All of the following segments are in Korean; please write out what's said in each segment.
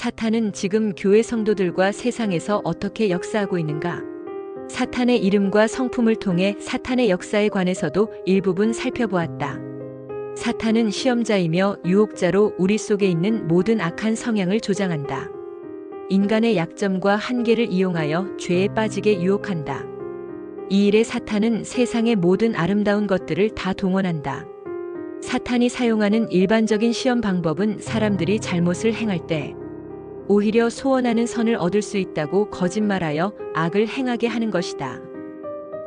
사탄은 지금 교회 성도들과 세상에서 어떻게 역사하고 있는가? 사탄의 이름과 성품을 통해 사탄의 역사에 관해서도 일부분 살펴보았다. 사탄은 시험자이며 유혹자로 우리 속에 있는 모든 악한 성향을 조장한다. 인간의 약점과 한계를 이용하여 죄에 빠지게 유혹한다. 이 일에 사탄은 세상의 모든 아름다운 것들을 다 동원한다. 사탄이 사용하는 일반적인 시험 방법은 사람들이 잘못을 행할 때 오히려 소원하는 선을 얻을 수 있다고 거짓말하여 악을 행하게 하는 것이다.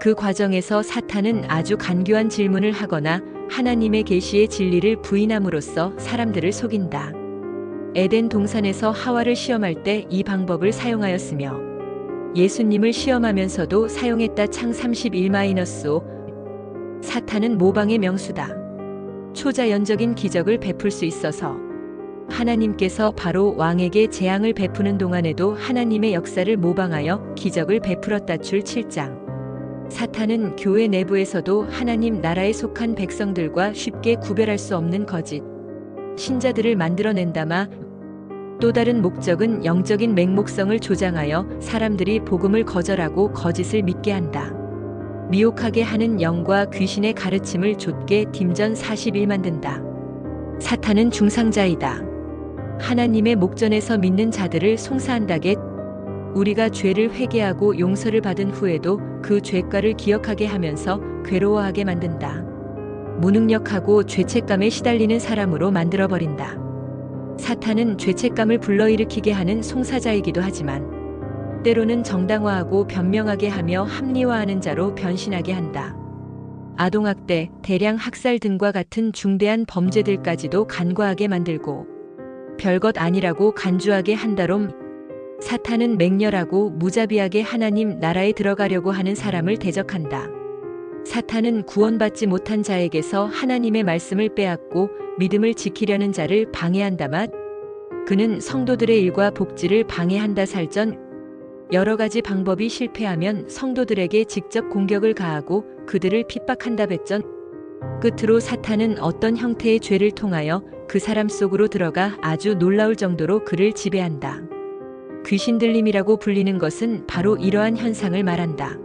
그 과정에서 사탄은 아주 간교한 질문을 하거나 하나님의 계시의 진리를 부인함으로써 사람들을 속인다. 에덴 동산에서 하와를 시험할 때 이 방법을 사용하였으며 예수님을 시험하면서도 사용했다. 창 31-5. 사탄은 모방의 명수다. 초자연적인 기적을 베풀 수 있어서 하나님께서 바로 왕에게 재앙을 베푸는 동안에도 하나님의 역사를 모방하여 기적을 베풀었다. 출 7장. 사탄은 교회 내부에서도 하나님 나라에 속한 백성들과 쉽게 구별할 수 없는 거짓 신자들을 만들어낸다마 또 다른 목적은 영적인 맹목성을 조장하여 사람들이 복음을 거절하고 거짓을 믿게 한다. 미혹하게 하는 영과 귀신의 가르침을 좇게 딤전 41 만든다. 사탄은 중상자이다. 하나님의 목전에서 믿는 자들을 송사한다게 우리가 죄를 회개하고 용서를 받은 후에도 그 죄과를 기억하게 하면서 괴로워하게 만든다. 무능력하고 죄책감에 시달리는 사람으로 만들어버린다. 사탄은 죄책감을 불러일으키게 하는 송사자이기도 하지만 때로는 정당화하고 변명하게 하며 합리화하는 자로 변신하게 한다. 아동학대, 대량 학살 등과 같은 중대한 범죄들까지도 간과하게 만들고 별것 아니라고 간주하게 한다롬. 사탄은 맹렬하고 무자비하게 하나님 나라에 들어가려고 하는 사람을 대적한다. 사탄은 구원받지 못한 자에게서 하나님의 말씀을 빼앗고 믿음을 지키려는 자를 방해한다마 그는 성도들의 일과 복지를 방해한다. 살전 여러 가지 방법이 실패하면 성도들에게 직접 공격을 가하고 그들을 핍박한다. 배전 끝으로 사탄은 어떤 형태의 죄를 통하여 그 사람 속으로 들어가 아주 놀라울 정도로 그를 지배한다. 귀신 들림이라고 불리는 것은 바로 이러한 현상을 말한다.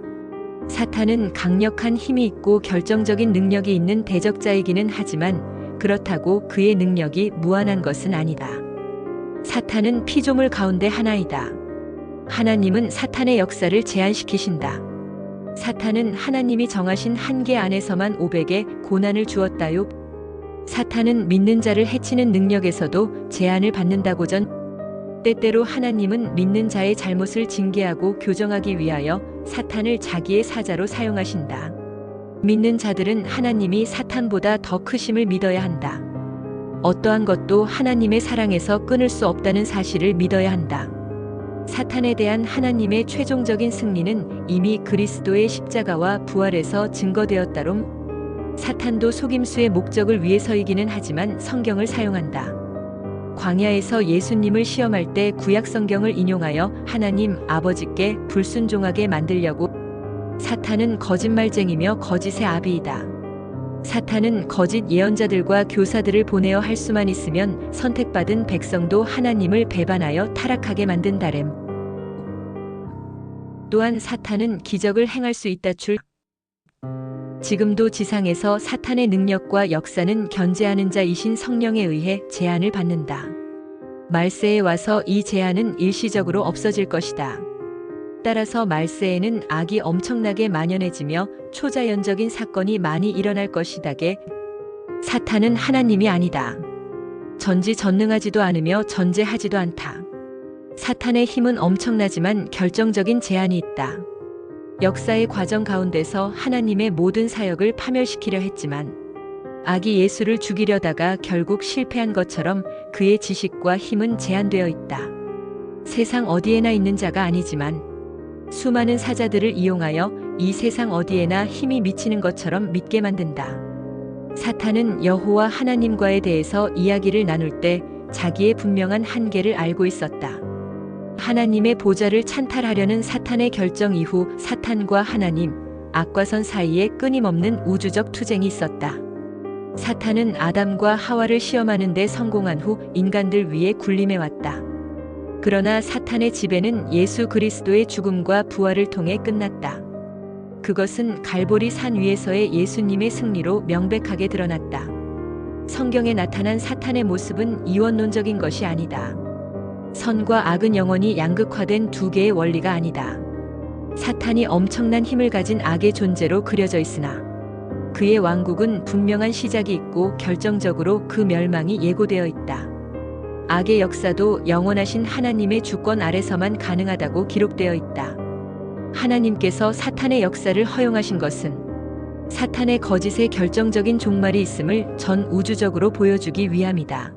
사탄은 강력한 힘이 있고 결정적인 능력이 있는 대적자이기는 하지만 그렇다고 그의 능력이 무한한 것은 아니다. 사탄은 피조물 가운데 하나이다. 하나님은 사탄의 역사를 제한시키신다. 사탄은 하나님이 정하신 한계 안에서만 500의 고난을 주었다요. 사탄은 믿는 자를 해치는 능력에서도 제한을 받는다고 전 때때로 하나님은 믿는 자의 잘못을 징계하고 교정하기 위하여 사탄을 자기의 사자로 사용하신다. 믿는 자들은 하나님이 사탄보다 더 크심을 믿어야 한다. 어떠한 것도 하나님의 사랑에서 끊을 수 없다는 사실을 믿어야 한다. 사탄에 대한 하나님의 최종적인 승리는 이미 그리스도의 십자가와 부활에서 증거되었다롬. 사탄도 속임수의 목적을 위해서이기는 하지만 성경을 사용한다. 광야에서 예수님을 시험할 때 구약 성경을 인용하여 하나님 아버지께 불순종하게 만들려고 사탄은 거짓말쟁이며 거짓의 아비이다. 사탄은 거짓 예언자들과 교사들을 보내어 할 수만 있으면 선택받은 백성도 하나님을 배반하여 타락하게 만든다렘. 또한 사탄은 기적을 행할 수 있다. 출 지금도 지상에서 사탄의 능력과 역사는 견제하는 자이신 성령에 의해 제한을 받는다. 말세에 와서 이 제한은 일시적으로 없어질 것이다. 따라서 말세에는 악이 엄청나게 만연해지며 초자연적인 사건이 많이 일어날 것이다게 사탄은 하나님이 아니다. 전지전능하지도 않으며 전제하지도 않다. 사탄의 힘은 엄청나지만 결정적인 제한이 있다. 역사의 과정 가운데서 하나님의 모든 사역을 파멸시키려 했지만 악이 예수를 죽이려다가 결국 실패한 것처럼 그의 지식과 힘은 제한되어 있다. 세상 어디에나 있는 자가 아니지만 수많은 사자들을 이용하여 이 세상 어디에나 힘이 미치는 것처럼 믿게 만든다. 사탄은 여호와 하나님과에 대해서 이야기를 나눌 때 자기의 분명한 한계를 알고 있었다. 하나님의 보좌를 찬탈하려는 사탄의 결정 이후 사탄과 하나님, 악과 선 사이에 끊임없는 우주적 투쟁이 있었다. 사탄은 아담과 하와를 시험하는 데 성공한 후 인간들 위에 군림해왔다. 그러나 사탄의 지배는 예수 그리스도의 죽음과 부활을 통해 끝났다. 그것은 갈보리 산 위에서의 예수님의 승리로 명백하게 드러났다. 성경에 나타난 사탄의 모습은 이원론적인 것이 아니다. 선과 악은 영원히 양극화된 두 개의 원리가 아니다. 사탄이 엄청난 힘을 가진 악의 존재로 그려져 있으나 그의 왕국은 분명한 시작이 있고 결정적으로 그 멸망이 예고되어 있다. 악의 역사도 영원하신 하나님의 주권 아래서만 가능하다고 기록되어 있다. 하나님께서 사탄의 역사를 허용하신 것은 사탄의 거짓의 결정적인 종말이 있음을 전 우주적으로 보여주기 위함이다.